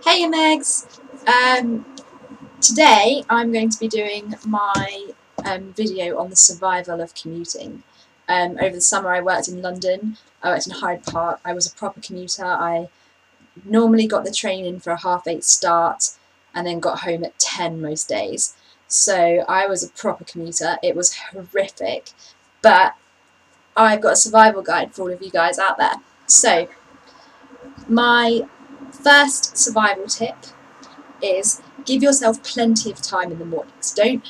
Hey Megs! Today I'm going to be doing my video on the survival of commuting. Over the summer I worked in London, I worked in Hyde Park, I was a proper commuter. I normally got the train in for a 8:30 start and then got home at 10 most days. So I was a proper commuter. It was horrific, but I've got a survival guide for all of you guys out there. So my first survival tip is give yourself plenty of time in the mornings. Don't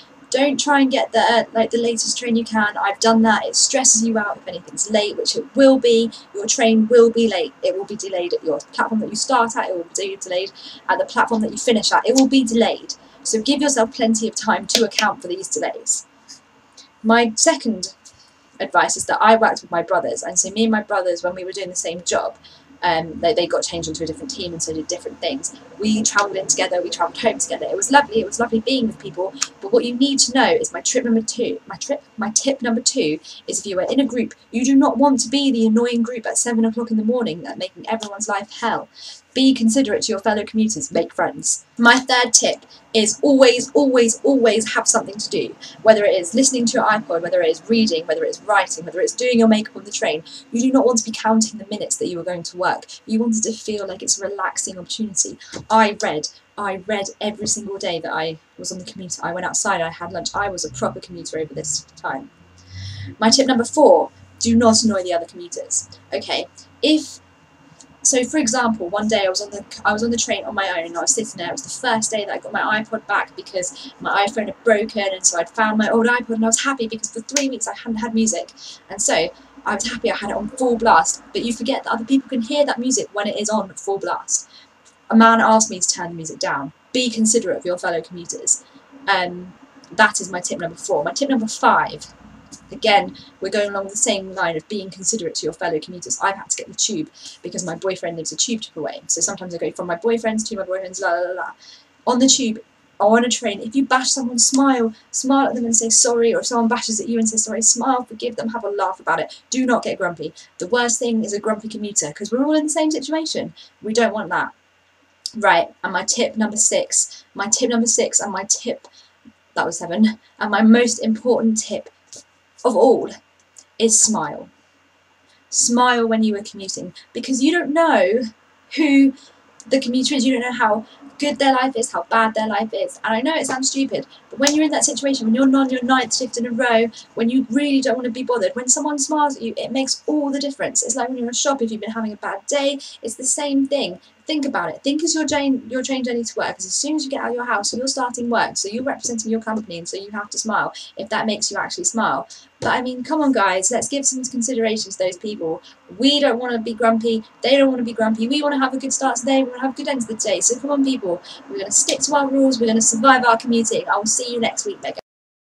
try and get the latest train you can. I've done that. It stresses you out if anything's late, which it will be. Your train will be late. It will be delayed at your platform that you start at. It will be delayed at the platform that you finish at. It will be delayed. So give yourself plenty of time to account for these delays. My second advice is that I worked with my brothers, and so me and my brothers, when we were doing the same job, they got changed into a different team and so did different things. We travelled in together, we travelled home together. It was lovely being with people, but what you need to know is my tip number two is if you are in a group, you do not want to be the annoying group at 7 o'clock in the morning that's making everyone's life hell. Be considerate to your fellow commuters, make friends. My third tip is always have something to do. Whether it is listening to your iPod, whether it is reading, whether it's writing, whether it's doing your makeup on the train. You do not want to be counting the minutes that you are going to work. You want it to feel like it's a relaxing opportunity. I read every single day that I was on the commute. I went outside, I had lunch. I was a proper commuter over this time. My tip number 4, do not annoy the other commuters. Okay, so for example, one day I was on the train on my own and I was sitting there. It was the first day that I got my iPod back because my iPhone had broken, and so I'd found my old iPod and I was happy because for 3 weeks I hadn't had music, and so I was happy I had it on full blast. But you forget that other people can hear that music when it is on full blast. A man asked me to turn the music down. Be considerate of your fellow commuters. That is my tip number 4. My tip number 5. Again, we're going along the same line of being considerate to your fellow commuters. I've had to get the tube because my boyfriend lives a tube trip away. So sometimes I go from my boyfriend's to my boyfriend's, la la la. On the tube or on a train, if you bash someone, smile at them and say sorry, or if someone bashes at you and says sorry, smile, forgive them, have a laugh about it. Do not get grumpy. The worst thing is a grumpy commuter because we're all in the same situation. We don't want that. Right, and my tip number 6, and that was 7, and my most important tip of all is smile. Smile when you are commuting, because you don't know who the commuter is, you don't know how good their life is, how bad their life is. And I know it sounds stupid, but when you're in that situation, when you're on your 9th shift in a row, when you really don't want to be bothered, when someone smiles at you, it makes all the difference. It's like when you're in a shop, if you've been having a bad day, it's the same thing. Think about it. Think as your train journey to work, because as soon as you get out of your house, you're starting work, so you're representing your company, and so you have to smile, if that makes you actually smile. But I mean, come on guys, let's give some consideration to those people. We don't want to be grumpy, they don't want to be grumpy, we want to have a good start today, we want to have a good end to the day, so come on people, we're going to stick to our rules, we're going to survive our commuting. I will see you next week, Megan.